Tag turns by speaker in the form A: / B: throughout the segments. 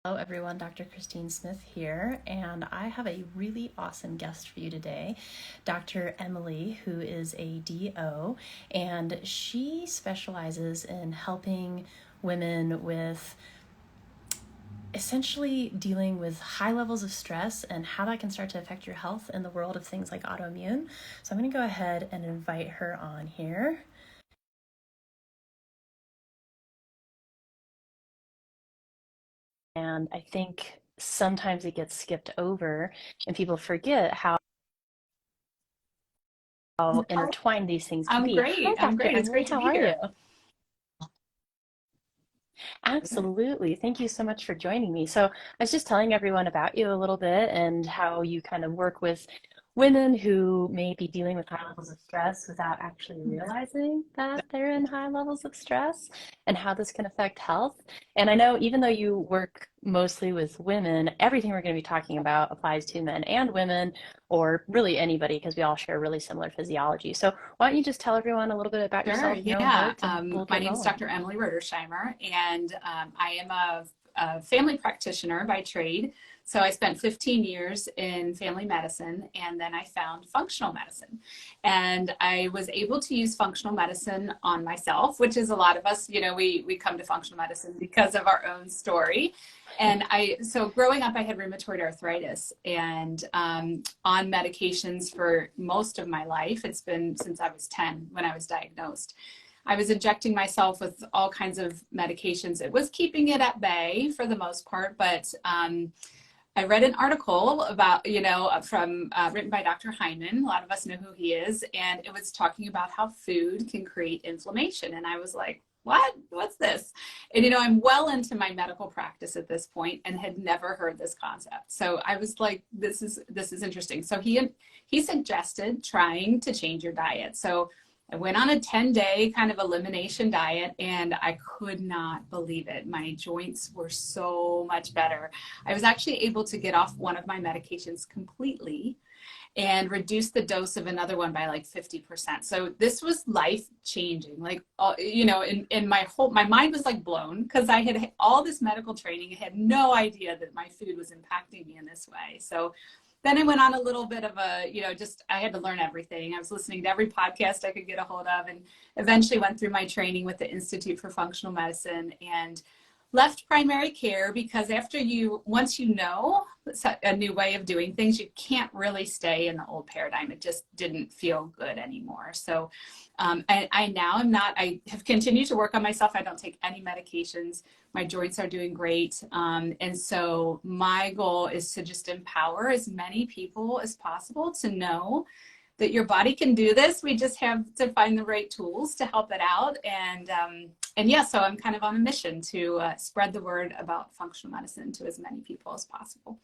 A: Hello everyone, Dr. Christine Smith here, and I have a really awesome guest for you today, Dr. Emily, who is a DO, and she specializes in helping women with essentially dealing with high levels of stress and how that can start to affect your health in the world of things like autoimmune. So I'm going to go ahead and invite her on here. And I think sometimes it gets skipped over and people forget how intertwined these things can
B: I'm
A: be. Hi,
B: great. I'm
A: Dr.
B: great. It's
A: Emily,
B: great to
A: how
B: be
A: are you?
B: here.
A: Absolutely. Thank you so much for joining me. So, I was just telling everyone about you a little bit and how you kind of work with women who may be dealing with high levels of stress without actually realizing that they're in high levels of stress and how this can affect health. And I know even though you work mostly with women, everything we're going to be talking about applies to men and women, or really anybody, because we all share really similar physiology. So, why don't you just tell everyone a little bit about
B: Sure.
A: yourself, your own
B: Yeah.
A: work, and we'll
B: My
A: get
B: name is
A: rolling.
B: Dr. Emily Roedersheimer, and I am a family practitioner by trade. So I spent 15 years in family medicine, and then I found functional medicine. And I was able to use functional medicine on myself, which is a lot of us, we come to functional medicine because of our own story. So growing up, I had rheumatoid arthritis and on medications for most of my life. It's been since I was 10 when I was diagnosed. I was injecting myself with all kinds of medications. It was keeping it at bay for the most part, but I read an article about, from written by Dr. Hyman. A lot of us know who he is, and it was talking about how food can create inflammation. And I was like, what? What's this? And I'm well into my medical practice at this point and had never heard this concept. So I was like, this is interesting. So he suggested trying to change your diet. So I went on a 10-day kind of elimination diet and I could not believe it. My joints were so much better. I was actually able to get off one of my medications completely and reduce the dose of another one by like 50%. So this was life changing. Like, in my mind was like blown because I had all this medical training and had no idea that my food was impacting me in this way. So then I went on a little bit of just I had to learn everything. I was listening to every podcast I could get a hold of and eventually went through my training with the Institute for Functional Medicine and left primary care because once you know a new way of doing things, you can't really stay in the old paradigm. It just didn't feel good anymore. So I now am not, I have continued to work on myself. I don't take any medications. My joints are doing great. And so my goal is to just empower as many people as possible to know that your body can do this. We just have to find the right tools to help it out. And yeah, so I'm kind of on a mission to spread the word about functional medicine to as many people as possible.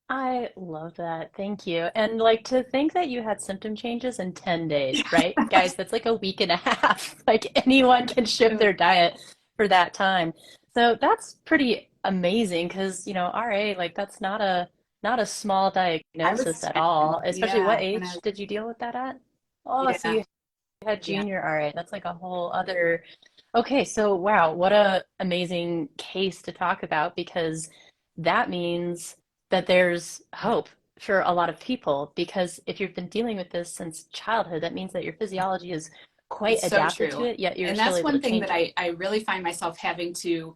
A: I love that. Thank you. And like to think that you had symptom changes in 10 days, right? Guys, that's like a week and a half. Like anyone can shift their diet for that time. So that's pretty amazing because, RA, like that's not a small
B: I was
A: diagnosis at
B: 10.
A: all. Especially what
B: Yeah. When I
A: age
B: was,
A: did you deal with that at? Oh, so
B: yeah.
A: you had
B: Yeah.
A: junior RA. That's like a whole other. Okay, so wow, what a amazing case to talk about because that means that there's hope for a lot of people because if you've been dealing with this since childhood, that means that your physiology is quite
B: It's so
A: adapted to
B: true.
A: it, yet you're
B: And
A: still
B: that's
A: able to
B: one thing
A: change
B: that
A: it.
B: I really find myself having to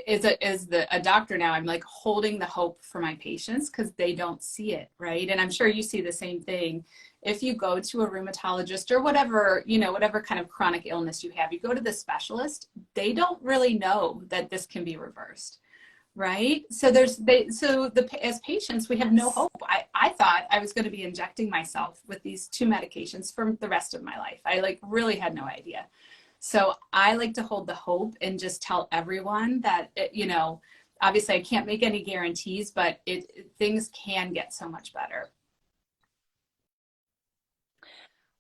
B: a doctor now. I'm like holding the hope for my patients because they don't see it, right? And I'm sure you see the same thing. If you go to a rheumatologist or whatever, whatever kind of chronic illness you have, you go to the specialist, they don't really know that this can be reversed, right? So as patients we have no
A: Yes.
B: hope. I thought I was going to be injecting myself with these two medications for the rest of my life. I like really had no idea. So I like to hold the hope and just tell everyone that obviously I can't make any guarantees, but things can get so much better.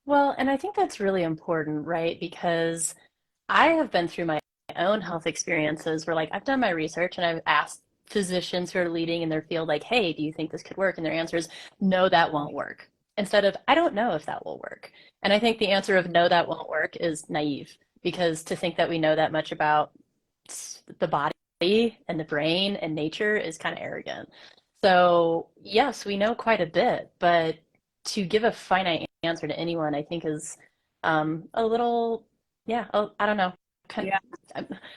A: Well, and I think that's really important, right? Because I have been through my own health experiences where, like, I've done my research and I've asked physicians who are leading in their field, like, hey, do you think this could work? And their answer is, no, that won't work. Instead of, I don't know if that will work. And I think the answer of no, that won't work is naive because to think that we know that much about the body and the brain and nature is kind of arrogant. So, yes, we know quite a bit, but to give a finite answer to anyone, I think is a little, yeah, I don't know, kind
B: Yeah.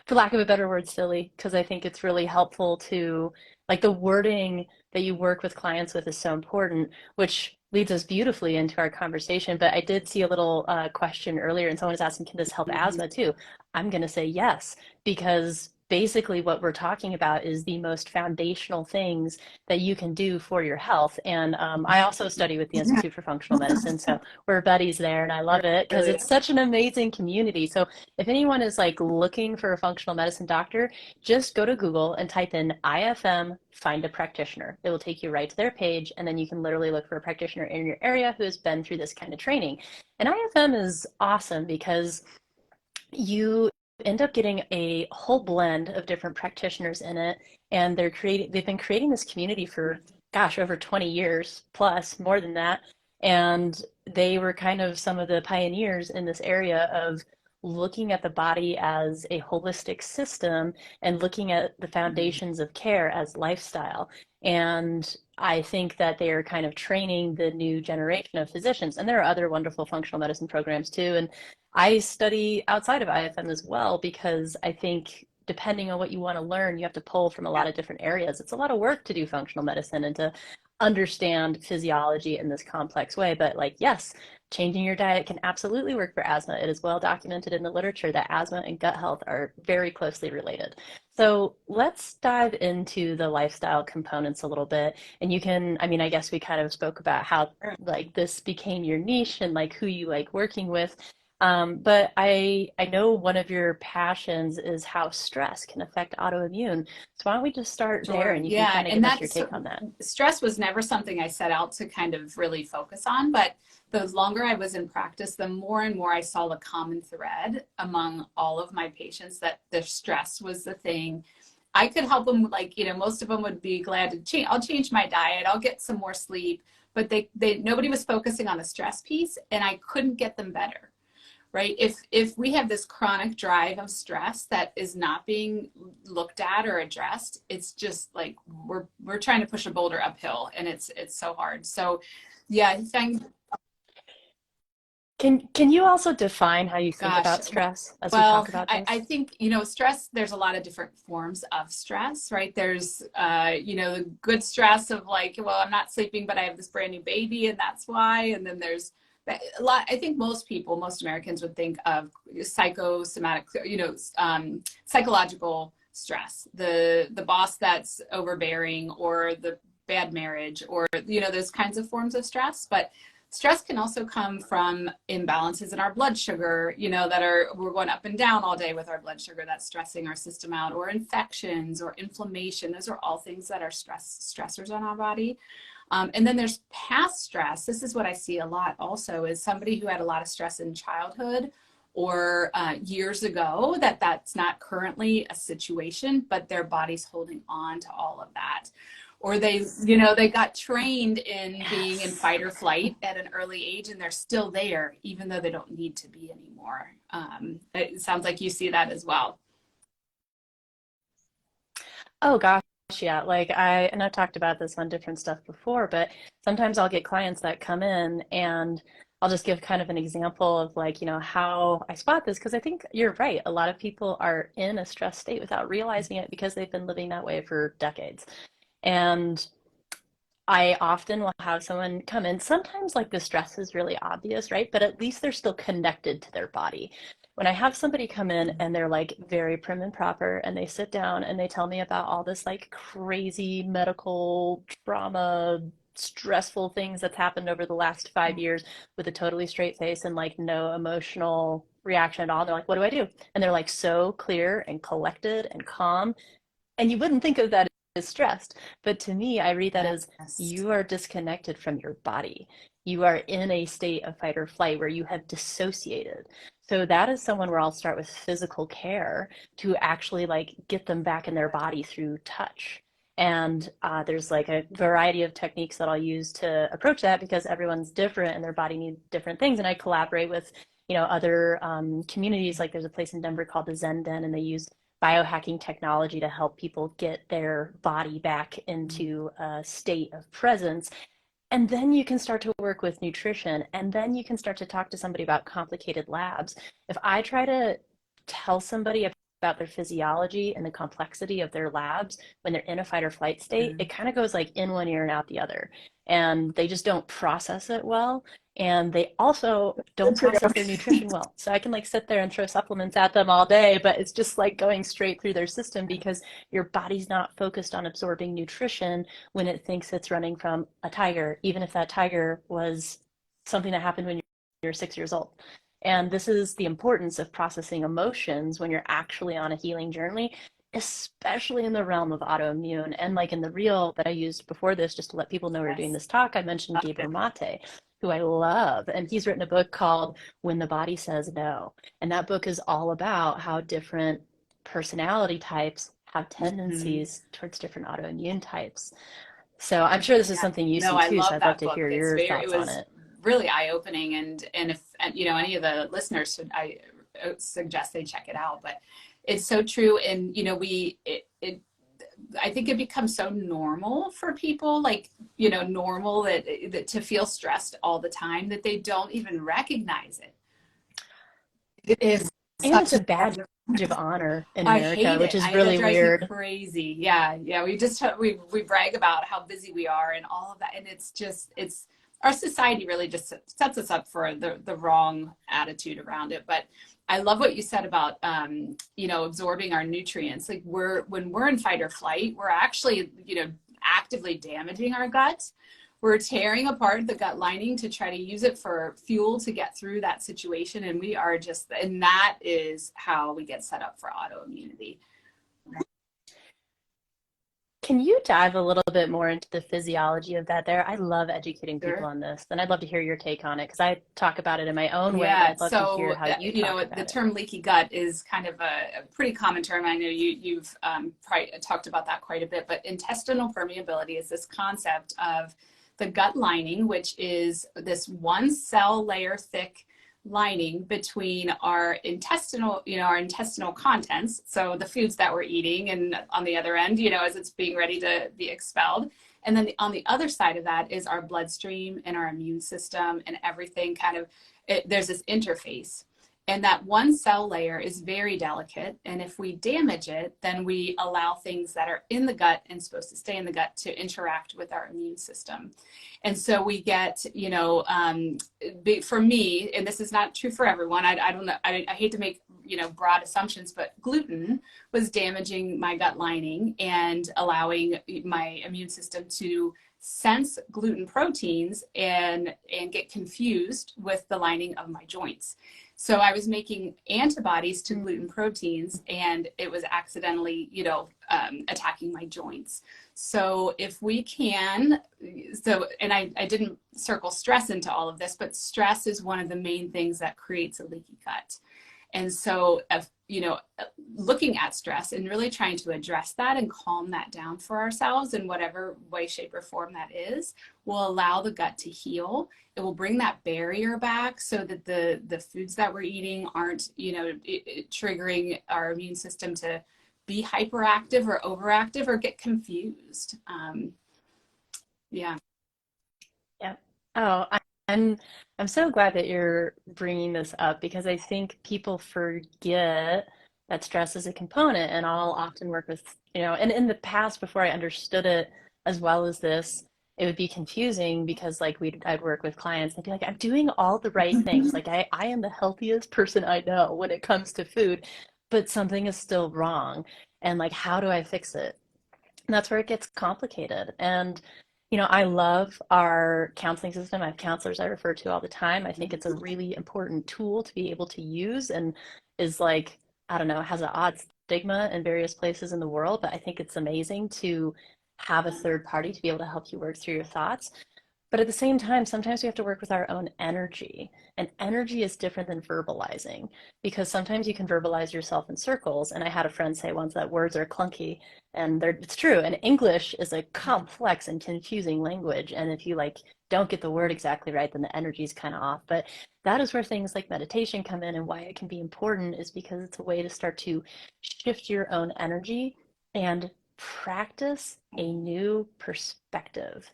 A: for lack of a better word, silly, because I think it's really helpful to, like, the wording that you work with clients with is so important, which leads us beautifully into our conversation. But I did see a little question earlier, and someone was asking, can this help
B: Mhm.
A: asthma too? I'm going to say yes, because basically what we're talking about is the most foundational things that you can do for your health. And I also study with the
B: Yeah.
A: Institute for Functional Medicine, so we're buddies there, and I love it because
B: Really.
A: it's such an amazing community. So if anyone is like looking for a functional medicine doctor, just go to Google and type in IFM, find a practitioner. It will take you right to their page, and then you can literally look for a practitioner in your area who has been through this kind of training. And IFM is awesome because you end up getting a whole blend of different practitioners in it, and they've been creating this community for, gosh, over 20 years plus, more than that. And they were kind of some of the pioneers in this area of looking at the body as a holistic system and looking at the foundations of care as lifestyle. And I think that they are kind of training the new generation of physicians. And there are other wonderful functional medicine programs too. And I study outside of IFM as well because I think depending on what you want to learn, you have to pull from a
B: Yeah.
A: lot of different areas. It's a lot of work to do functional medicine and to understand physiology in this complex way. But like, yes, changing your diet can absolutely work for asthma. It is well documented in the literature that asthma and gut health are very closely related. So let's dive into the lifestyle components a little bit. And you can, I mean, I guess we kind of spoke about how like this became your niche and like who you like working with. But I know one of your passions is how stress can affect autoimmune. So why don't we just start there
B: Sure.
A: and you can
B: Yeah.
A: kind of
B: And
A: give us your
B: that's
A: take on that.
B: stress was never something I set out to kind of really focus on, but the longer I was in practice, the more and more I saw the common thread among all of my patients that the stress was the thing. I could help them, like, most of them would be glad to change. I'll change my diet, I'll get some more sleep, but nobody was focusing on the stress piece, and I couldn't get them better. Right? If we have this chronic drive of stress that is not being looked at or addressed, it's just like we're trying to push a boulder uphill, and it's so hard. So yeah, thank
A: Can you also define how you think
B: gosh.
A: about stress as we
B: Well,
A: talk about
B: I
A: this?
B: think, stress, there's a lot of different forms of stress, right? There's, the good stress of like, well, I'm not sleeping, but I have this brand new baby and that's why. And then there's a lot, I think most people, most Americans would think of psychosomatic, psychological stress, the boss that's overbearing or the bad marriage or, those kinds of forms of stress. But stress can also come from imbalances in our blood sugar, we're going up and down all day with our blood sugar, that's stressing our system out, or infections or inflammation. Those are all things that are stressors on our body. And then there's past stress. This is what I see a lot also, is somebody who had a lot of stress in childhood or years ago, that's not currently a situation, but their body's holding on to all of that. Or they got trained in being in
A: Yes.
B: fight or flight at an early age, and they're still there even though they don't need to be anymore. It sounds like you see that as well.
A: Oh gosh, yeah. And I've talked about this on different stuff before, but sometimes I'll get clients that come in and I'll just give kind of an example of like, how I spot this because I think you're right. A lot of people are in a stress state without realizing it because they've been living that way for decades. And I often will have someone come in. Sometimes, like the stress is really obvious, right? But at least they're still connected to their body. When I have somebody come in and they're like very prim and proper and they sit down and they tell me about all this like crazy medical trauma, stressful things that's happened over the last 5 years with a totally straight face and like no emotional reaction at all. They're like, what do I do? And they're like so clear and collected and calm. And you wouldn't think of that as stressed. But to me, I read that as
B: Yes.
A: you are disconnected from your body. You are in a state of fight or flight where you have dissociated. So that is someone where I'll start with physical care to actually like get them back in their body through touch. And there's like a variety of techniques that I'll use to approach that because everyone's different and their body needs different things. And I collaborate with, other communities. Like there's a place in Denver called the Zen Den, and they use biohacking technology to help people get their body back into a state of presence. And then you can start to work with nutrition, and then you can start to talk to somebody about complicated labs. If I try to tell somebody about their physiology and the complexity of their labs when they're in a fight or flight state, it kind of goes like in one ear and out the other. And they just don't process it well. And they also don't process their nutrition well. So I can like sit there and throw supplements at them all day, but it's just like going straight through their system because your body's not focused on absorbing nutrition when it thinks it's running from a tiger, even if that tiger was something that happened when you're 6 years old. And this is the importance of processing emotions when you're actually on a healing journey, especially in the realm of autoimmune. And like in the reel that I used before this, just to let people know we're doing
B: Yes.
A: this talk, I mentioned Gabriel Mate, who I love. And he's written a book called When the Body Says No. And that book is all about how different personality types have
B: Mhm.
A: tendencies towards different autoimmune types. So I'm sure this is
B: Yeah.
A: something you
B: No,
A: see
B: I
A: too. So
B: love
A: I'd love
B: that
A: to
B: book.
A: hear your
B: It
A: thoughts on
B: was
A: it.
B: really eye-opening, and if any of the listeners should, I suggest they check it out. But it's so true, and I think it becomes so normal for people, like, normal that to feel stressed all the time that they don't even recognize it. It is
A: And it's
B: such
A: a
B: a
A: badge of honor in
B: I
A: America,
B: hate
A: which
B: it.
A: is
B: That
A: really
B: drives me
A: weird.
B: crazy. Yeah, yeah. We brag about how busy we are and all of that, and it's our society really just sets us up for the wrong attitude around it. But I love what you said about absorbing our nutrients. Like when we're in fight or flight, we're actually actively damaging our gut. We're tearing apart the gut lining to try to use it for fuel to get through that situation. And and that is how we get set up for autoimmunity.
A: Can you dive a little bit more into the physiology of that there? I love educating people
B: Sure.
A: on this, and I'd love to hear your take on it because I talk about it in my own way, but
B: Yeah.
A: I'd love to hear
B: So,
A: how you talk
B: the
A: about it.
B: term leaky gut is kind of a pretty common term. I know you've probably talked about that quite a bit, but intestinal permeability is this concept of the gut lining, which is this one cell layer thick lining between our intestinal contents. So the foods that we're eating, and on the other end, as it's being ready to be expelled. And then on the other side of that is our bloodstream and our immune system and everything there's this interface. And that one cell layer is very delicate. And if we damage it, then we allow things that are in the gut and supposed to stay in the gut to interact with our immune system. And so we get, for me, and this is not true for everyone, I don't know, I hate to make, broad assumptions, but gluten was damaging my gut lining and allowing my immune system to sense gluten proteins and get confused with the lining of my joints. So I was making antibodies to gluten proteins, and it was accidentally, attacking my joints. So if we can, and I didn't circle stress into all of this, but stress is one of the main things that creates a leaky gut. And so, looking at stress and really trying to address that and calm that down for ourselves in whatever way, shape, or form that is, will allow the gut to heal. It will bring that barrier back so that the foods that we're eating aren't, triggering our immune system to be hyperactive or overactive or get confused. Yeah.
A: Yeah. Oh, I'm I'm so glad that you're bringing this up because I think people forget that stress is a component, and I'll often work with, and in the past before I understood it as well as this, it would be confusing because like I'd work with clients and be like, I'm doing all the right things. Like I am the healthiest person I know when it comes to food, but something is still wrong. And like, how do I fix it? And that's where it gets complicated. And, I love our counseling system. I have counselors I refer to all the time. I think it's a really important tool to be able to use and is like, I don't know, has an odd stigma in various places in the world, but I think it's amazing to have a third party to be able to help you work through your thoughts. But at the same time, sometimes we have to work with our own energy. And energy is different than verbalizing because sometimes you can verbalize yourself in circles. And I had a friend say once that words are clunky, and it's true. And English is a complex and confusing language. And if you like don't get the word exactly right, then the energy is kind of off. But that is where things like meditation come in, and why it can be important is because it's a way to start to shift your own energy and practice a new perspective.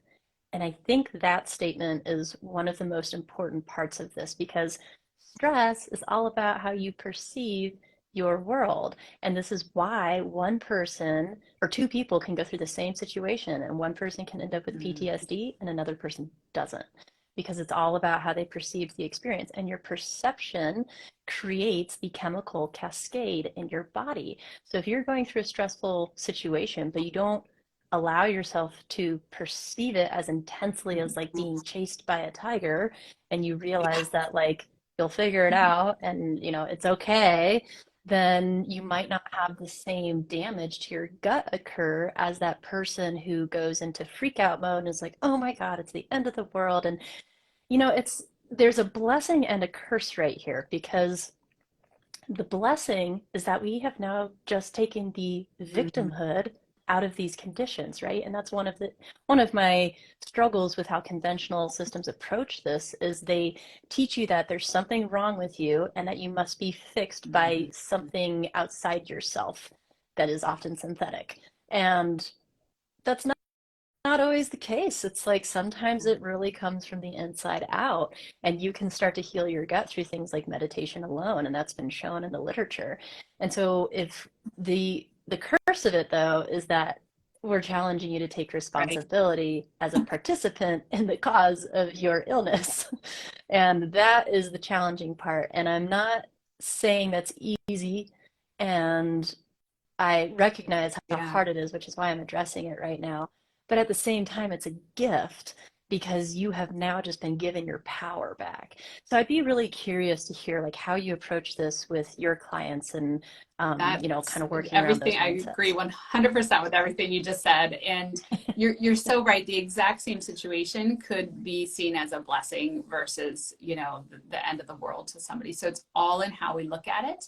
A: And I think that statement is one of the most important parts of this because stress is all about how you perceive your world. And this is why one person or two people can go through the same situation, and one person can end up with PTSD and another person doesn't. Because it's all about how they perceive the experience. And your perception creates the chemical cascade in your body. So if you're going through a stressful situation, but you don't allow yourself to perceive it as intensely as like being chased by a tiger, and you realize that like you'll figure it out and it's okay, then you might not have the same damage to your gut occur as that person who goes into freak out mode and is like, oh my God, it's the end of the world. And it's there's a blessing and a curse right here, because the blessing is that we have now just taken the victimhood out of these conditions, right? And that's one of my struggles with how conventional systems approach this is they teach you that there's something wrong with you and that you must be fixed by something outside yourself that is often synthetic. And that's not always the case. It's like sometimes it really comes from the inside out, and you can start to heal your gut through things like meditation alone, and that's been shown in the literature. And so if the curse of it though is that we're challenging you to take
B: Right.
A: responsibility as a participant in the cause of your illness. And that is the challenging part. And I'm not saying that's easy, and I recognize how
B: Yeah.
A: hard it is, which is why I'm addressing it right now. But at the same time, it's a gift because you have now just been given your power back. So I'd be really curious to hear like how you approach this with your clients and
B: That's
A: kind of working around
B: everything.
A: those
B: I agree
A: mindsets.
B: 100% with everything you just said. And you're so right. The exact same situation could be seen as a blessing versus, the end of the world to somebody. So it's all in how we look at it.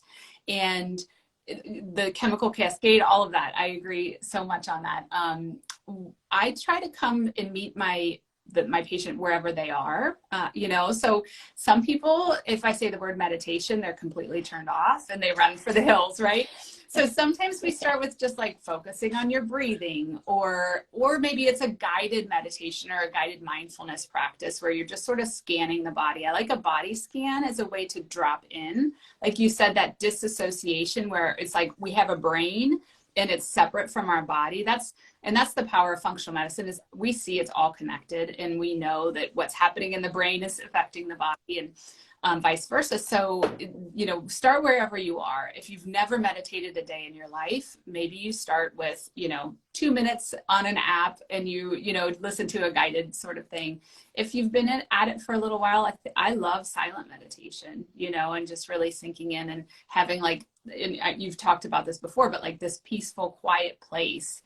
B: And the chemical cascade, all of that. I agree so much on that. I try to come and meet my patient wherever they are. So some people, if I say the word meditation, they're completely turned off and they run for the hills, right? So sometimes we start with just like focusing on your breathing, or maybe it's a guided meditation or a guided mindfulness practice where you're just sort of scanning the body. I like a body scan as a way to drop in. Like you said, that disassociation where it's like we have a brain and it's separate from our body. That's the power of functional medicine is we see it's all connected, and we know that what's happening in the brain is affecting the body, and vice versa. So, start wherever you are. If you've never meditated a day in your life, maybe you start with, 2 minutes on an app and listen to a guided sort of thing. If you've been at it for a little while, I love silent meditation, and just really sinking in and having like, and you've talked about this before, but like this peaceful, quiet place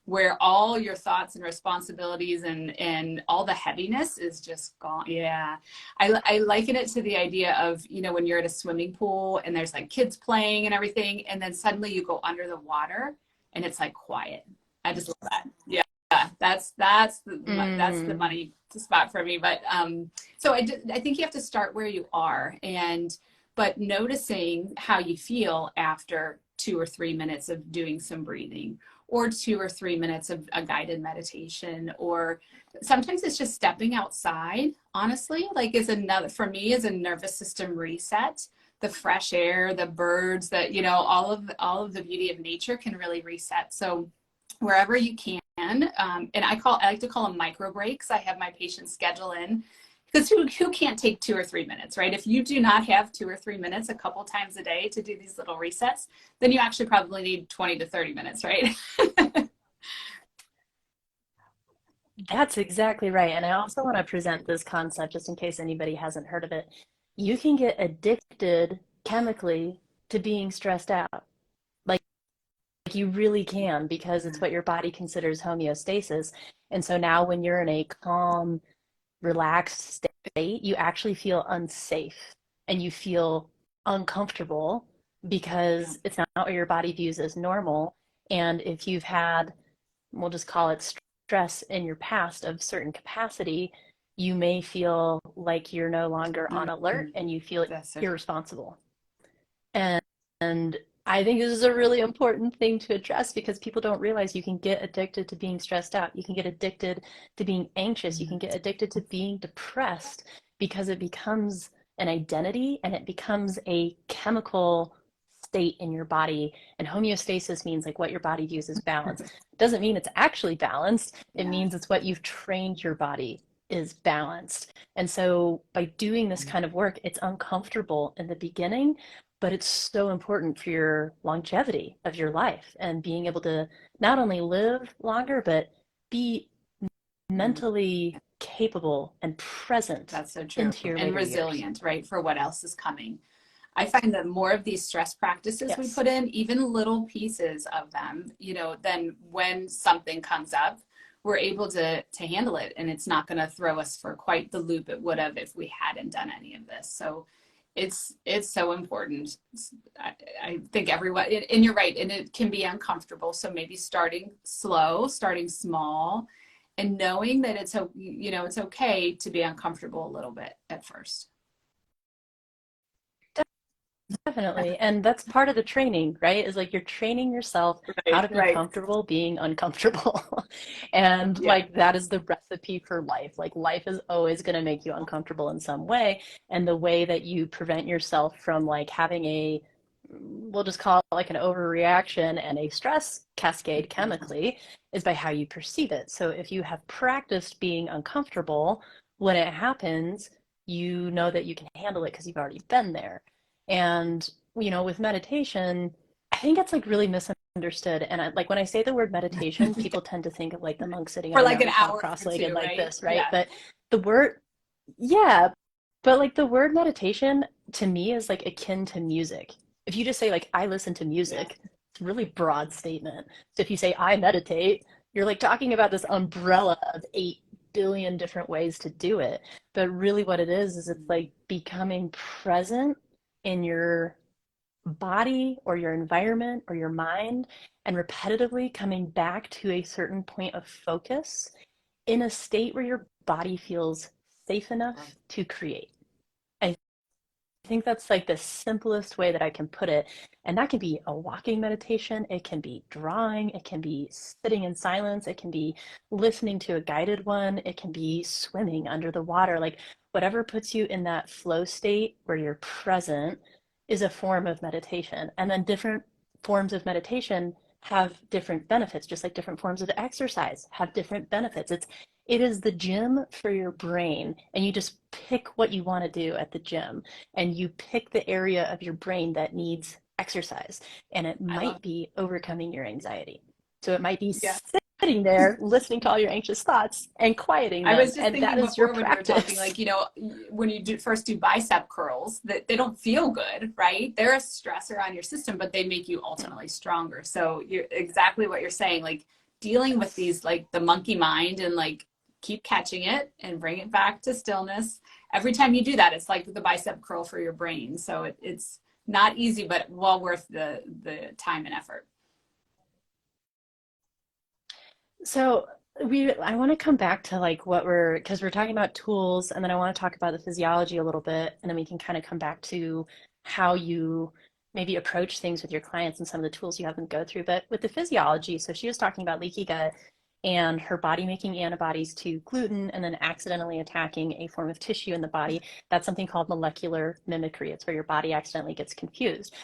B: where all your thoughts and responsibilities and all the heaviness is just gone. Yeah. I liken it to the idea of, when you're at a swimming pool and there's like kids playing and everything, and then suddenly you go under the water and it's like quiet. I just love that. Yeah. That's the
A: Mm.
B: money spot for me. But so I think you have to start where you are, but noticing how you feel after 2 or 3 minutes of doing some breathing, or 2 or 3 minutes of a guided meditation, or sometimes it's just stepping outside, honestly, like for me is a nervous system reset. The fresh air, the birds, that all of the beauty of nature can really reset. So wherever you can, and I like to call them micro breaks. I have my patients schedule in, because who can't take 2 or 3 minutes, right? If you do not have 2 or 3 minutes a couple times a day to do these little resets, then you actually probably need 20 to 30 minutes, right?
A: That's exactly right. And I also want to present this concept just in case anybody hasn't heard of it. You can get addicted chemically to being stressed out. Like you really can, because it's what your body considers homeostasis. And so now when you're in a calm, relaxed state, you actually feel unsafe and you feel uncomfortable
B: Yeah.
A: because it's not what your body views as normal. And if you've had, we'll just call it stress in your past of certain capacity, you may feel like you're no longer on alert
B: Mhm.
A: and you feel
B: That's so
A: irresponsible. And, and I think this is a really important thing to address because people don't realize you can get addicted to being stressed out. You can get addicted to being anxious. You can
B: true.
A: get addicted to being depressed because it becomes an identity and it becomes a chemical state in your body. And homeostasis means like what your body views as balance. It doesn't mean it's actually balanced. It
B: Yeah.
A: means it's what you've trained your body is balanced. And so by doing this kind of work, it's uncomfortable in the beginning, but it's so important for your longevity of your life and being able to not only live longer, but be
B: Mhm.
A: mentally capable and present
B: That's so true.
A: into your
B: And
A: later years.
B: resilient, right, for what else is coming. I find that more of these stress practices we
A: Yes.
B: put in, even little pieces of them, then when something comes up, we're able to handle it, and it's not going to throw us for quite the loop it would have if we hadn't done any of this. So it's so important. I think everyone, and you're right, and it can be uncomfortable. So maybe starting slow, starting small, and knowing that it's okay to be uncomfortable a little bit at first.
A: Definitely. And that's part of the training, right? Is like you're training yourself how
B: Right,
A: to be
B: right.
A: comfortable being uncomfortable. And
B: Yeah.
A: like that is the recipe for life. Like life is always going to make you uncomfortable in some way. And the way that you prevent yourself from like having a, we'll just call it like an overreaction and a stress cascade chemically is by how you perceive it. So if you have practiced being uncomfortable, when it happens, you know that you can handle it because you've already been there. And, with meditation, I think it's like really misunderstood. And like when I say the word meditation, people tend to think of like the monk sitting
B: For
A: on a
B: like an
A: mountaintop
B: hour or
A: cross-legged
B: two,
A: like
B: right?
A: this, right?
B: Yeah.
A: But the word, yeah, but like the word meditation to me is like akin to music. If you just say like I listen to
B: Yeah.
A: music, it's a really broad statement. So if you say I meditate, you're like talking about this umbrella of 8 billion different ways to do it. But really what it is it's like becoming present in your body or your environment or your mind and repetitively coming back to a certain point of focus in a state where your body feels safe enough to create. I think that's like the simplest way that I can put it. And that can be a walking meditation, it can be drawing, it can be sitting in silence, it can be listening to a guided one, it can be swimming under the water. Like whatever puts you in that flow state where you're present is a form of meditation. And then different forms of meditation have different benefits, just like different forms of exercise have different benefits. It is the gym for your brain, and you just pick what you want to do at the gym and you pick the area of your brain that needs exercise. And it
B: I love
A: might be overcoming your anxiety. So it might be
B: Yeah.
A: sitting there listening to all your anxious thoughts and quieting
B: I
A: them.
B: was just
A: And that
B: thinking
A: is your
B: before when you were talking,
A: practice.
B: like, when you first do bicep curls, that they don't feel good, right? They're a stressor on your system, but they make you ultimately stronger. So you're exactly what you're saying, like dealing with
A: Yes.
B: these, like the monkey mind, and like keep catching it and bring it back to stillness. Every time you do that, it's like the bicep curl for your brain. So it's not easy, but well worth the time and effort.
A: So I want to come back to like because we're talking about tools, and then I want to talk about the physiology a little bit, and then we can kind of come back to how you maybe approach things with your clients and some of the tools you have them go through. But with the physiology, so she was talking about leaky gut and her body making antibodies to gluten and then accidentally attacking a form of tissue in the body. That's something called molecular mimicry. It's where your body accidentally gets confused.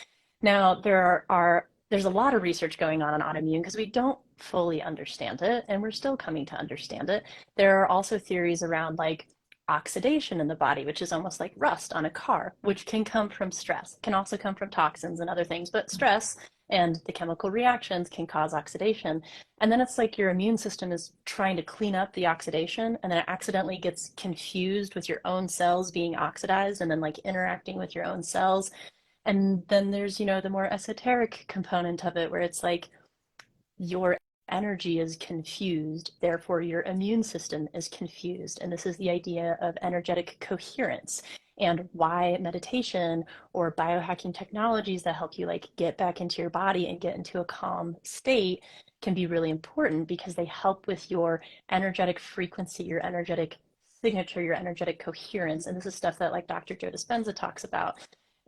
A: Now, there's a lot of research going on autoimmune because we don't fully understand it, and we're still coming to understand it. There are also theories around like oxidation in the body, which is almost like rust on a car, which can come from stress, can also come from toxins and other things, but stress and the chemical reactions can cause oxidation. And then it's like your immune system is trying to clean up the oxidation, and then it accidentally gets confused with your own cells being oxidized and then like interacting with your own cells. And then there's, the more esoteric component of it where it's like your energy is confused, therefore your immune system is confused. And this is the idea of energetic coherence, and why meditation or biohacking technologies that help you like get back into your body and get into a calm state can be really important, because they help with your energetic frequency, your energetic signature, your energetic coherence. And this is stuff that like Dr. Joe Dispenza talks about.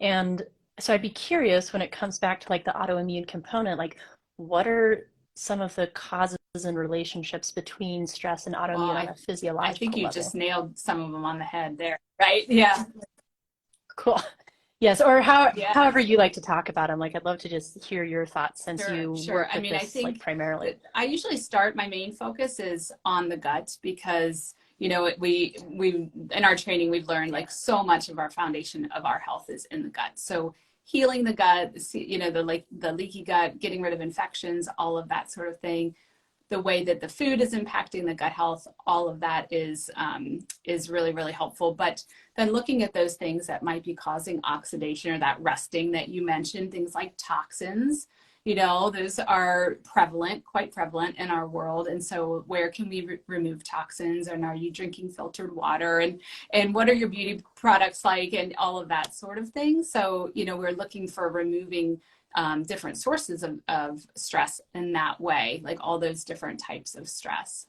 A: And so I'd be curious, when it comes back to like the autoimmune component, like what are some of the causes and relationships between stress and
B: Well,
A: autoimmune on a
B: I think
A: physiological
B: you just
A: level?
B: nailed some of them on the head there, right? Yeah.
A: Cool. Yes, or
B: Yeah.
A: however you like to talk about them. Like, I'd love to just hear your thoughts, since
B: Sure,
A: you
B: sure.
A: work
B: I
A: with
B: mean, I
A: this like
B: think
A: primarily.
B: that I usually start, my main focus is on the gut because, you know, we in our training we've learned like so much of our foundation of our health is in the gut. So healing the gut, you know, the leaky gut, getting rid of infections, all of that sort of thing, the way that the food is impacting the gut health, all of that is really, really helpful. But then looking at those things that might be causing oxidation or that rusting that you mentioned, things like toxins, you know, those are prevalent, quite prevalent in our world. And so where can we remove toxins? And are you drinking filtered water? And what are your beauty products like? And all of that sort of thing. So, you know, we're looking for removing different sources of stress in that way, like all those different types of stress.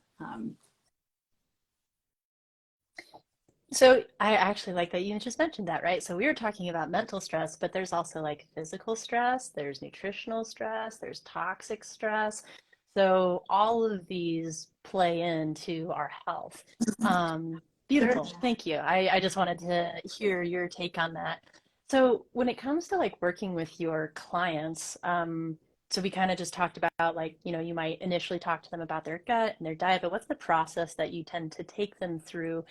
A: So I actually like that you just mentioned that, right? So we were talking about mental stress, but there's also like physical stress, there's nutritional stress, there's toxic stress. So all of these play into our health.
B: Sure.
A: Beautiful. Thank you. I just wanted to hear your take on that. So when it comes to like working with your clients, so we kind of just talked about like, you might initially talk to them about their gut and their diet, but what's the process that you tend to take them through,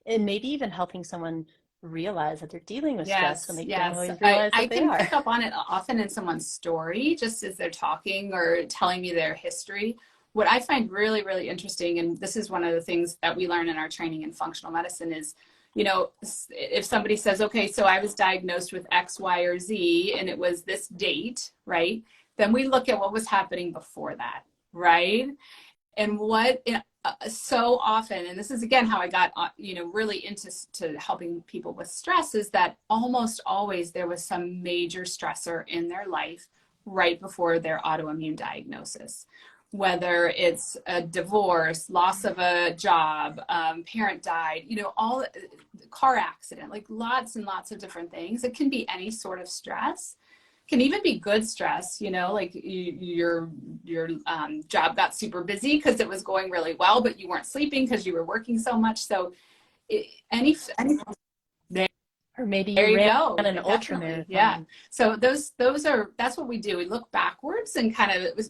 A: and maybe even helping someone realize that they're dealing with stress when
B: Yes,
A: they don't
B: yes.
A: always
B: I,
A: realize
B: I
A: that they
B: can
A: are?
B: pick up on it often in someone's story, just as they're talking or telling me their history. What I find really, really interesting, and this is one of the things that we learn in our training in functional medicine, is, you know, if somebody says, okay, so I was diagnosed with X, Y, or Z, and it was this date, right? Then we look at what was happening before that, right? And what so often, and this is again how I got really into helping people with stress, is that almost always there was some major stressor in their life right before their autoimmune diagnosis, whether it's a divorce, loss of a job, parent died, all car accident, like lots and lots of different things. It can be any sort of stress, can even be good stress, like your job got super busy because it was going really well, but you weren't sleeping because you were working so much. So any
A: Or maybe
B: there
A: you
B: you
A: ran
B: go.
A: an ultra
B: Definitely. Yeah.
A: marathon.
B: So that's what we do. We look backwards and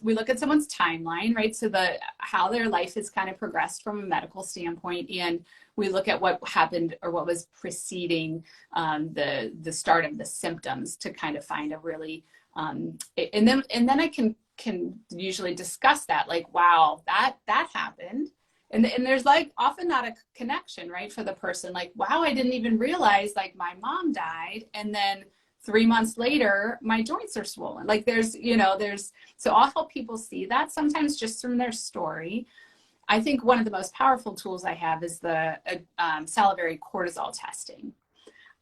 B: we look at someone's timeline, right? So how their life has kind of progressed from a medical standpoint, and we look at what happened or what was preceding the start of the symptoms to kind of find a really and then I can usually discuss that, like, wow, that happened. And there's like often not a connection, right, for the person, like, wow, I didn't even realize like my mom died, and then 3 months later my joints are swollen. Like so I'll help people see that sometimes just from their story. I think one of the most powerful tools I have is the salivary cortisol testing.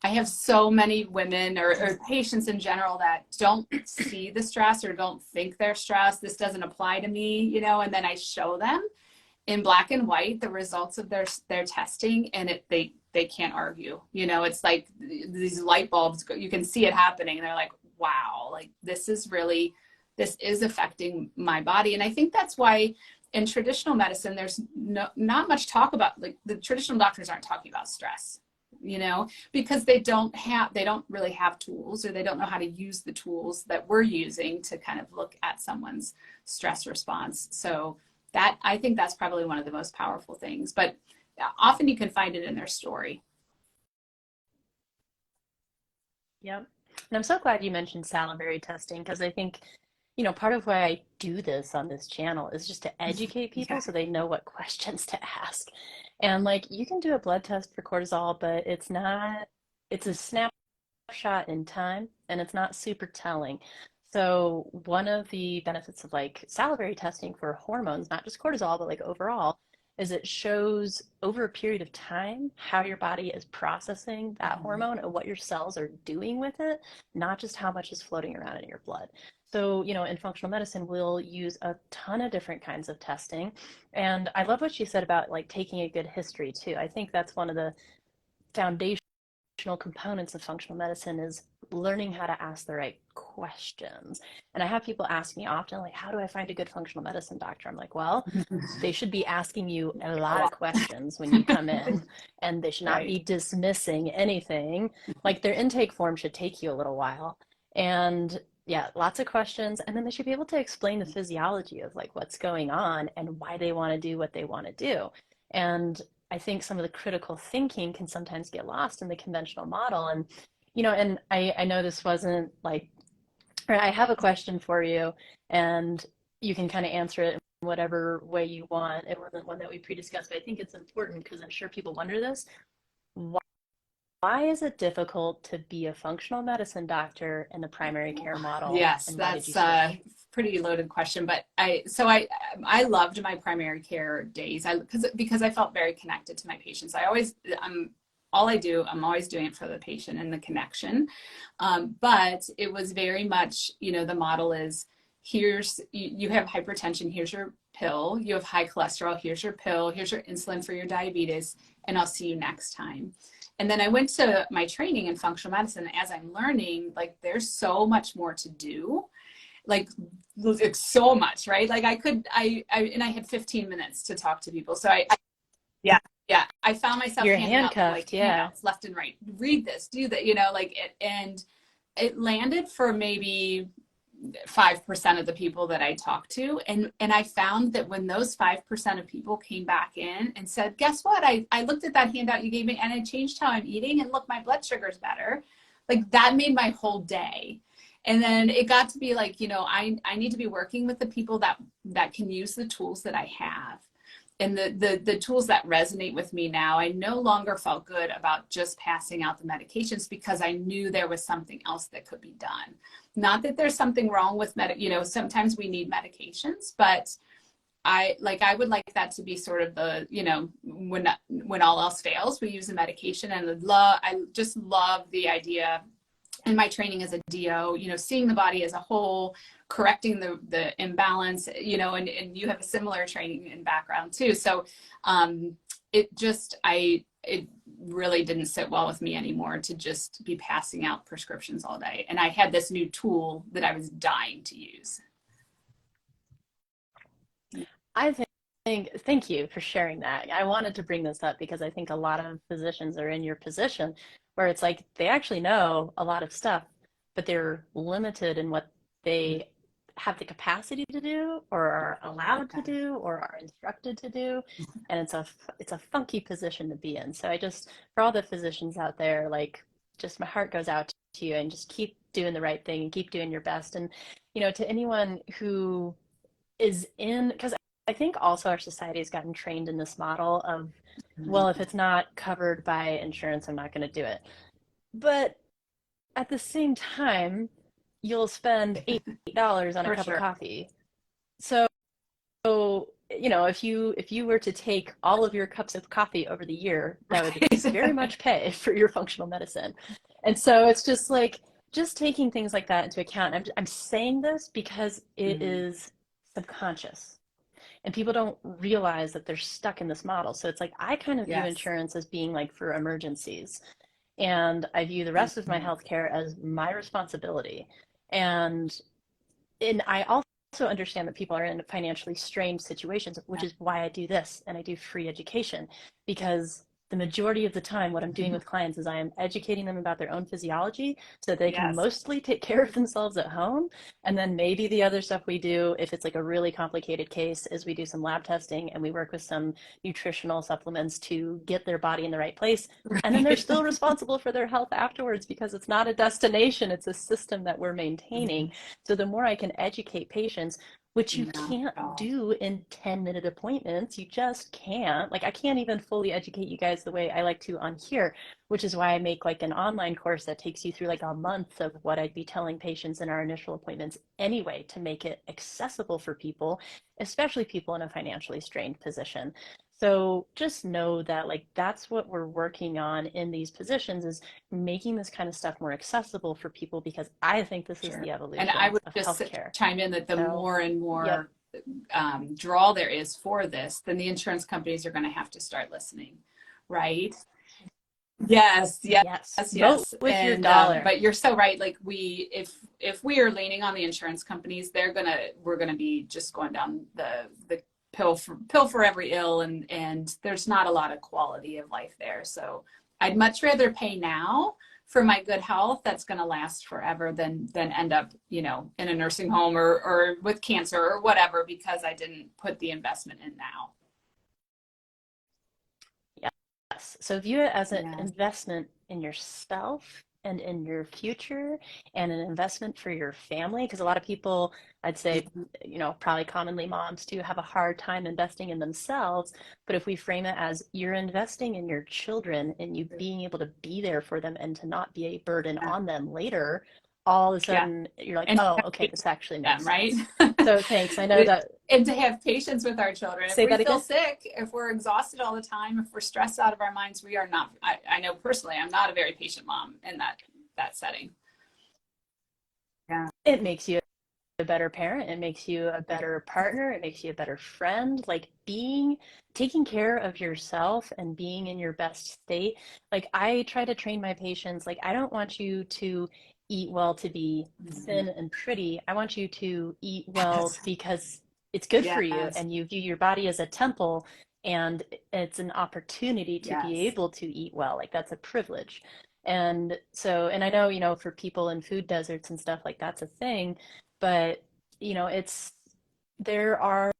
B: I have so many women or patients in general that don't see the stress or don't think they're stressed. This doesn't apply to me, and then I show them in black and white the results of their testing, and they can't argue. It's like these light bulbs, you can see it happening, and they're like, wow, like this is affecting my body. And I think that's why in traditional medicine there's not much talk about, like, the traditional doctors aren't talking about stress, because they don't really have tools, or they don't know how to use the tools that we're using to kind of look at someone's stress response. So that, I think that's probably one of the most powerful things, but often you can find it in their story.
A: Yep. And I'm so glad you mentioned salivary testing, because I think, part of why I do this on this channel is just to educate people
B: Yeah.
A: so they know what questions to ask. And like, you can do a blood test for cortisol, but it's a snapshot in time, and it's not super telling. So one of the benefits of like salivary testing for hormones, not just cortisol, but like overall, is it shows over a period of time how your body is processing that
B: Mhm.
A: hormone and what your cells are doing with it, not just how much is floating around in your blood. So, in functional medicine, we'll use a ton of different kinds of testing. And I love what you said about like taking a good history too. I think that's one of the foundational components of functional medicine is learning how to ask the right questions. And I have people ask me often, like, how do I find a good functional medicine doctor? I'm like, well, they should be asking you a
B: A
A: lot of
B: lot.
A: questions when you come in, and they should not
B: Right.
A: be dismissing anything. Like their intake form should take you a little while. And yeah, lots of questions. And then they should be able to explain the physiology of like what's going on and why they want to do what they want to do. And I think some of the critical thinking can sometimes get lost in the conventional model. And, and I know this wasn't like, or I have a question for you, and you can kind of answer it in whatever way you want. It wasn't one that we pre-discussed, but I think it's important because I'm sure people wonder this. Why is it difficult to be a functional medicine doctor in the primary care model,
B: Yes,
A: and why did you
B: that's a
A: switch?
B: pretty loaded question, but I loved my primary care days. Because I felt very connected to my patients. I'm always doing it for the patient and the connection. But it was very much, the model is you have hypertension, here's your pill. You have high cholesterol, here's your pill. Here's your insulin for your diabetes, and I'll see you next time. And then I went to my training in functional medicine. As I'm learning, like there's so much more to do, like so much, right? Like and I had 15 minutes to talk to people. So
A: Yeah.
B: yeah, I found myself
A: You're
B: handing out like
A: handcuffed, yeah.
B: handouts left and right. Read this, do that, like it, and it landed for maybe 5% of the people that I talked to. And I found that when those 5% of people came back in and said, guess what? I looked at that handout you gave me and I changed how I'm eating, and look, my blood sugar's better. Like that made my whole day. And then it got to be like, I need to be working with the people that can use the tools that I have, and the tools that resonate with me now. I no longer felt good about just passing out the medications because I knew there was something else that could be done. Not that there's something wrong with sometimes we need medications, but I would like that to be sort of the, when all else fails, we use a medication. And I just love the idea in my training as a DO, seeing the body as a whole, correcting the imbalance, and you have a similar training and background too. So it really didn't sit well with me anymore to just be passing out prescriptions all day. And I had this new tool that I was dying to use.
A: I think, thank you for sharing that. I wanted to bring this up because I think a lot of physicians are in your position where it's like they actually know a lot of stuff, but they're limited in what they have the capacity to do or are allowed to do or are instructed to do. And it's a funky position to be in. So I just, for all the physicians out there, like just my heart goes out to you, and just keep doing the right thing and keep doing your best. And, to anyone who is in, because I think also our society has gotten trained in this model of, well, if it's not covered by insurance, I'm not going to do it. But at the same time, you'll spend $8 on a
B: For
A: cup of
B: sure.
A: coffee. So, if you were to take all of your cups of coffee over the year, that would very
B: Right.
A: much pay for your functional medicine. And so it's just like just taking things like that into account. I'm saying this because it
B: Mm.
A: is subconscious and people don't realize that they're stuck in this model. So it's like I kind of view
B: Yes.
A: insurance as being like for emergencies, and I view the rest of my
B: Mhm.
A: healthcare as my responsibility. And I also understand that people are in financially strained situations, which is why I do this and I do free education, because the majority of the time what I'm doing with clients is I am educating them about their own physiology so that they can
B: Yes.
A: mostly take care of themselves at home. And then maybe the other stuff we do, if it's like a really complicated case, is we do some lab testing and we work with some nutritional supplements to get their body in the right place. And then they're
B: Right.
A: still responsible for their health afterwards because it's not a destination, it's a system that we're maintaining. So the more I can educate patients, which you
B: not
A: can't
B: at all.
A: do in 10-minute appointments. You just can't. Like, I can't even fully educate you guys the way I like to on here, which is why I make like an online course that takes you through like a month of what I'd be telling patients in our initial appointments anyway, to make it accessible for people, especially people in a financially strained position. So just know that like that's what we're working on in these positions, is making this kind of stuff more accessible for people, because I think this is
B: Sure.
A: the
B: And I
A: evolution
B: would
A: of
B: just
A: healthcare.
B: chime in that the
A: So,
B: more and
A: yep.
B: more draw there is for this, then the insurance companies are going to have to start listening, right? Yes, yes,
A: Yes. Vote
B: yes.
A: with your
B: And
A: dollar.
B: but you're so right. Like if we are leaning on the insurance companies, we're gonna be just going down the pill for every ill, and there's not a lot of quality of life there. So I'd much rather pay now for my good health that's going to last forever than end up, in a nursing home or with cancer or whatever, because I didn't put the investment in now.
A: Yes. So view it as an
B: Yes.
A: investment in yourself and in your future, and an investment for your family. Because a lot of people, I'd say, probably commonly moms too, have a hard time investing in themselves. But if we frame it as you're investing in your children and you being able to be there for them and to not be a burden
B: Yeah.
A: on them later, all of a
B: Yeah.
A: sudden you're like,
B: And
A: oh, okay, this actually
B: them,
A: makes
B: right?
A: sense. So thanks. I know that.
B: And to have patience with our children. If
A: Say
B: we
A: that
B: feel
A: again.
B: sick, if we're exhausted all the time, if we're stressed out of our minds, we are not. I know personally, I'm not a very patient mom in that setting. Yeah.
A: It makes you a better parent. It makes you a better partner. It makes you a better friend. Like, taking care of yourself and being in your best state. Like, I try to train my patients, like, I don't want you to eat well to be
B: Mhm.
A: thin and pretty. I want you to eat well
B: Yes.
A: because it's good for you
B: Yes.
A: and you view your body as a temple, and it's an opportunity to be
B: Yes.
A: able to eat well. Like, that's a privilege. And so, and I know, for people in food deserts and stuff, like that's a thing, but it's there are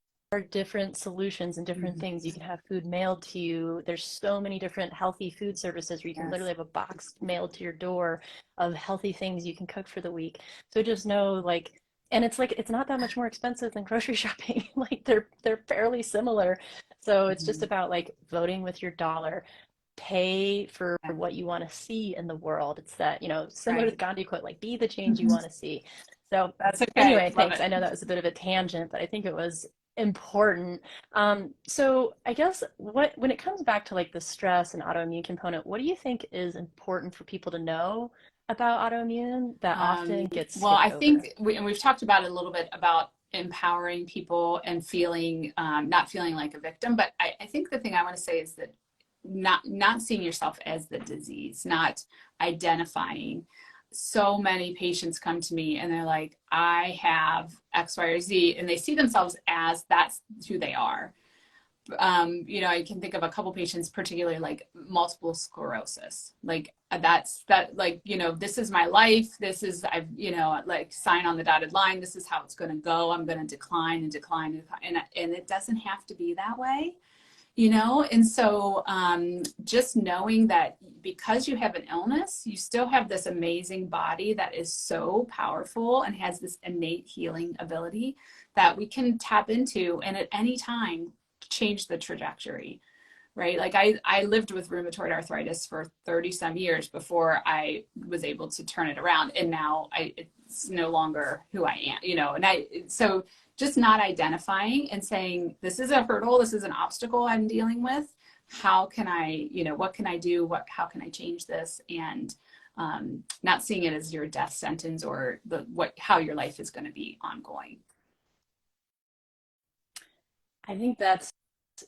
A: different solutions and different
B: Mhm.
A: things. You can have food mailed to you. There's so many different healthy food services where you can
B: Yes.
A: literally have a box mailed to your door of healthy things you can cook for the week. So just know, like, and it's like it's not that much more expensive than grocery shopping. Like, they're fairly similar. So it's just
B: Mhm.
A: about like voting with your dollar. Pay for
B: Yeah.
A: what you want to see in the world. It's that, similar to the
B: Right.
A: Gandhi quote, like, be the change you
B: Mhm.
A: want to see. So
B: That's okay.
A: anyway,
B: Love
A: thanks.
B: it.
A: I know that was a bit of a tangent, but I think it was important. So I guess, when it comes back to like the stress and autoimmune component, what do you think is important for people to know about autoimmune that often gets
B: Well,
A: skipped
B: I
A: over?
B: think and we've talked about it a little bit about empowering people and not feeling like a victim. But I think the thing I want to say is that not seeing yourself as the disease, not identifying. So many patients come to me and they're like, I have X, Y, or Z, and they see themselves as that's who they are. I can think of a couple patients, particularly like multiple sclerosis. Like like, this is my life. This is, like sign on the dotted line. This is how it's going to go. I'm going to decline and decline. And it doesn't have to be that way, And so just knowing that because you have an illness, you still have this amazing body that is so powerful and has this innate healing ability that we can tap into and at any time change the trajectory, right? Like I lived with rheumatoid arthritis for 30 some years before I was able to turn it around. And now it's no longer who I am, so just not identifying and saying, this is a hurdle, this is an obstacle I'm dealing with. How can what can I do? How can I change this? And not seeing it as your death sentence or how your life is going to be ongoing.
A: I think that's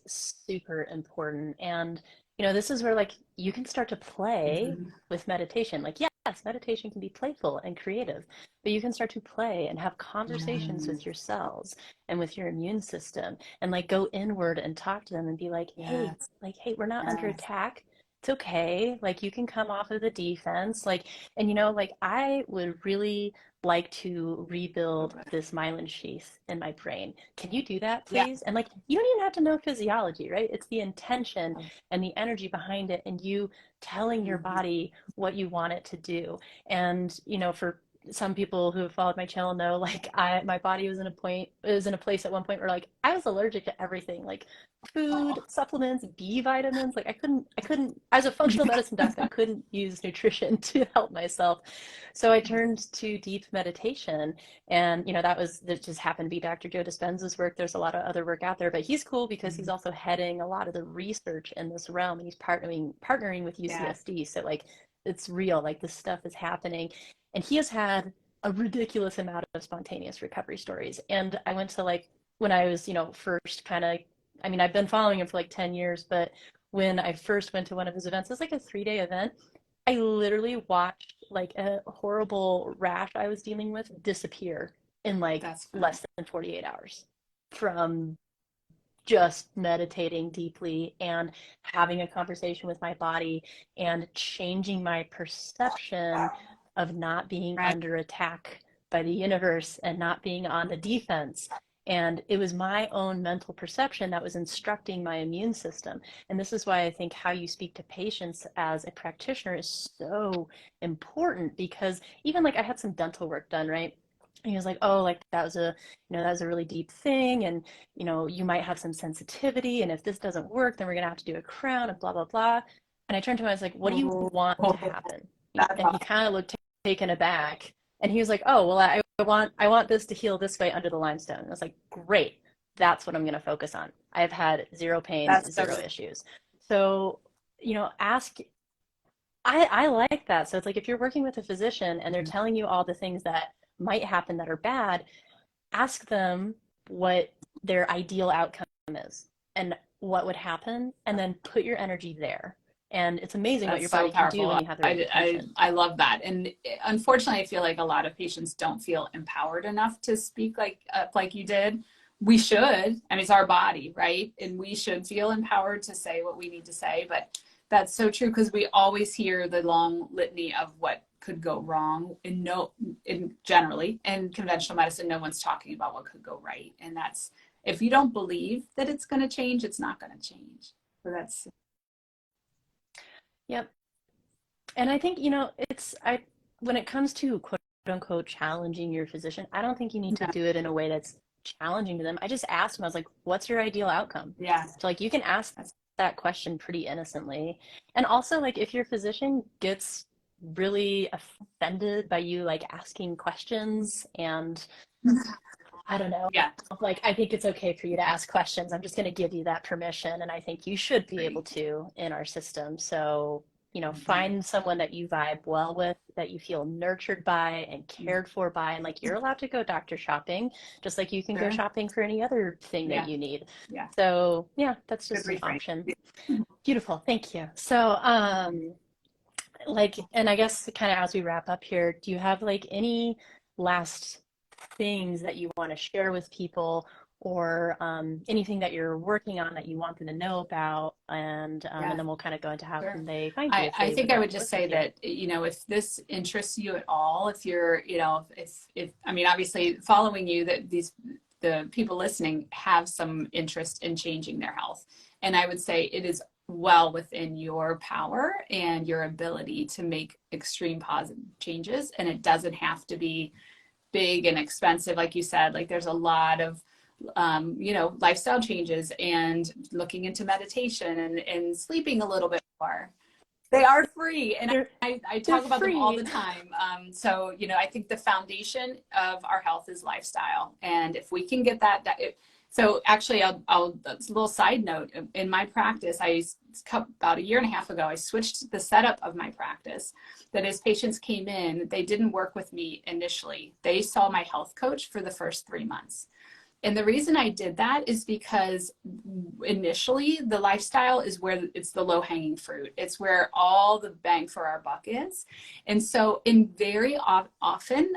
A: super important. And, this is where like you can start to play
B: Mm-hmm.
A: with meditation. Like, yes, meditation can be playful and creative, but you can start to play and have conversations
B: Yes.
A: with your cells and with your immune system, and like go inward and talk to them and be
B: Yes.
A: like, hey, we're not under
B: Yes.
A: attack. It's okay. Like, you can come off of the defense. Like, and like I would really like to rebuild this myelin sheath in my brain. Can you do that,
B: Yeah.
A: please? And like, you don't even have to know physiology, right? It's the intention and the energy behind it, and you telling your
B: Mhm.
A: body what you want it to do. And, for some people who have followed my channel know, like my body was in a place at one point where like I was allergic to everything, like food,
B: Oh,
A: supplements, B vitamins. Like I couldn't, as a functional medicine doc, I couldn't use nutrition to help myself. So I turned to deep meditation, and that just happened to be Dr. Joe Dispenza's work. There's a lot of other work out there, but he's cool because he's also heading a lot of the research in this realm, and he's partnering with
B: yeah.
A: UCSD. So like it's real, like this stuff is happening. And he has had a ridiculous amount of spontaneous recovery stories. And I went to like when I was, first kind of, I mean, I've been following him for like 10 years, but when I first went to one of his events, it was like a 3-day event. I literally watched like a horrible rash I was dealing with disappear in like
B: That's fun.
A: less than 48 hours from just meditating deeply and having a conversation with my body and changing my perception of not being
B: Right.
A: under attack by the universe and not being on the defense. And it was my own mental perception that was instructing my immune system. And this is why I think how you speak to patients as a practitioner is so important, because even like I had some dental work done, right? And he was like, oh, like that was a really deep thing. And you might have some sensitivity, and if this doesn't work, then we're gonna have to do a crown and blah blah blah. And I turned to him, I was like, what do you
B: Oh,
A: want to happen?
B: that's
A: And he
B: awesome.
A: kind of looked taken aback, and he was like, oh well, I want this to heal this way under the limestone. And I was like, great, that's what I'm gonna focus on. I've had zero pain,
B: That's so
A: zero issues. So ask. I like that. So it's like if you're working with a physician and they're
B: good.
A: telling you all the things that might happen that are bad, ask them what their ideal outcome is and what would happen, and then put your energy there. And it's amazing what
B: That's
A: your
B: so
A: body can do when
B: powerful.
A: you have the right intention.
B: I love that. And unfortunately, I feel like a lot of patients don't feel empowered enough to speak like you did. We should. I mean, it's our body, right? And we should feel empowered to say what we need to say. But that's so true because we always hear the long litany of what could go wrong. And no, in generally in conventional medicine, no one's talking about what could go right. And that's if you don't believe that it's going to change, it's not going to change. So that's
A: Yep. And I think, when it comes to quote unquote challenging your physician, I don't think you need to
B: yeah,
A: do it in a way that's challenging to them. I just asked them, I was like, what's your ideal outcome?
B: yeah.
A: So like you can ask
B: That's
A: that question pretty innocently. And also like if your physician gets really offended by you like asking questions, and I don't know,
B: yeah,
A: like I think it's okay for you to ask questions. I'm just going to give you that permission, and I think you should be able
B: great.
A: to in our system. So,
B: Mhm.
A: find someone that you vibe well with, that you feel nurtured by and cared for by, and like you're allowed to go doctor shopping, just like you can go
B: Sure.
A: shopping for any other thing that
B: Yeah,
A: you need.
B: yeah.
A: So, yeah, that's
B: Good
A: just an
B: reframe.
A: option. Beautiful. Thank you. So, and I guess kind of as we wrap up here, do you have like any last things that you want to share with people, or anything that you're working on that you want them to know about? And
B: Yeah,
A: then we'll kind of go into how
B: sure.
A: can they find you if
B: I
A: they
B: think
A: would
B: I
A: like
B: would
A: to
B: just
A: work
B: say
A: with you.
B: that, if this interests you at all, if you're, if I mean, obviously following you, that the people listening have some interest in changing their health. And I would say it is well within your power and your ability to make extreme positive changes. And it doesn't have to be big and expensive. Like you said, like there's a lot of lifestyle changes and looking into meditation and sleeping a little bit more. They are free, and
A: They're
B: I
A: they're
B: talk about them all
A: free.
B: the time. So, I think the foundation of our health is lifestyle. And if we can get so actually, that's a little side note. In my practice, about a year and a half ago, I switched the setup of my practice. That as patients came in, they didn't work with me initially. They saw my health coach for the first 3 months. And the reason I did that is because initially the lifestyle is where it's the low hanging fruit. It's where all the bang for our buck is. And so, in very often,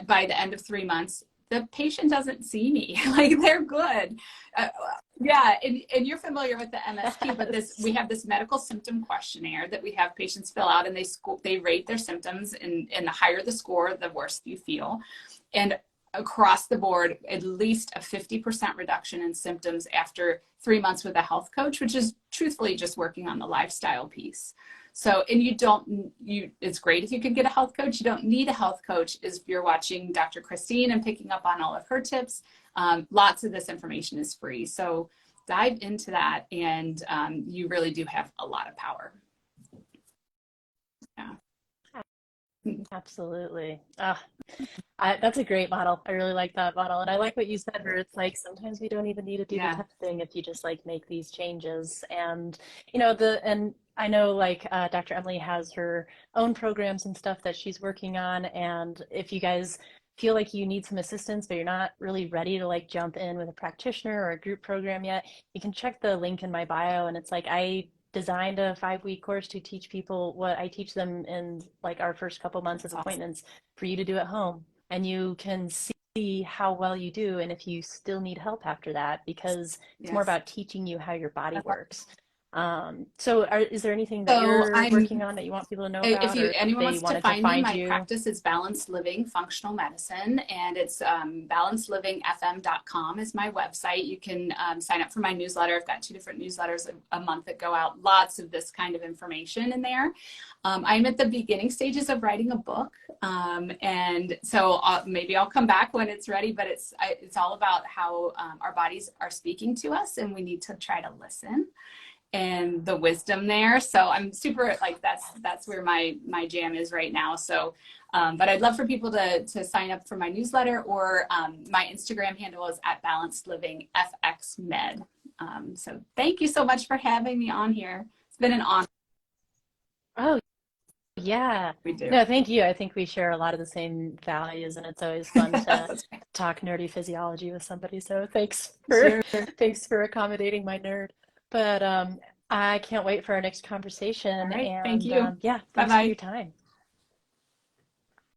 B: by the end of 3 months, the patient doesn't see me. Like they're good. Uh, yeah, and you're familiar with the MSQ, but
A: Yes.
B: we have this medical symptom questionnaire that we have patients fill out, and they rate their symptoms, and the higher the score, the worse you feel. And across the board, at least a 50% reduction in symptoms after 3 months with a health coach, which is truthfully just working on the lifestyle piece. So, and it's great if you can get a health coach. You don't need a health coach if you're watching Dr. Christine and picking up on all of her tips. Lots of this information is free. So dive into that, and you really do have a lot of power. Yeah.
A: Absolutely. That's a great model. I really like that model. And I like what you said, where it's like sometimes we don't even need to do the
B: Yeah.
A: testing if you just like make these changes. And, and I know like Dr. Emily has her own programs and stuff that she's working on. And if you guys feel like you need some assistance, but you're not really ready to like jump in with a practitioner or a group program yet, you can check the link in my bio. And it's like I designed a 5-week course to teach people what I teach them in like our first couple months of
B: That's awesome.
A: appointments for you to do at home. And you can see how well you do and if you still need help after that, because it's more
B: Yes.
A: about teaching you how your body works. Is there anything that
B: So
A: you're working
B: I'm
A: on that you want people to know
B: if
A: about,
B: you
A: or if
B: anyone
A: they
B: wants to
A: wanted to
B: find me,
A: find
B: my
A: you?
B: practice is Balanced Living Functional Medicine, and it's balancedlivingfm.com is my website. You can sign up for my newsletter. I've got 2 different newsletters a month that go out. Lots of this kind of information in there. I'm at the beginning stages of writing a book, and so maybe I'll come back when it's ready. But it's all about how our bodies are speaking to us, and we need to try to listen, and the wisdom there. So I'm super like that's where my jam is right now. So but I'd love for people to sign up for my newsletter, or my Instagram handle is at Balanced Living FX Med. So thank you so much for having me on here. It's been an honor.
A: Oh, yeah.
B: We do.
A: No, thank you. I think we share a lot of the same values, and it's always fun to
B: That's
A: talk nerdy physiology with somebody. So thanks for
B: sure.
A: thanks for accommodating my nerd. But I can't wait for our next
B: All
A: conversation.
B: right. Thank
A: And
B: you.
A: yeah,
B: Bye
A: thanks for
B: bye.
A: your time.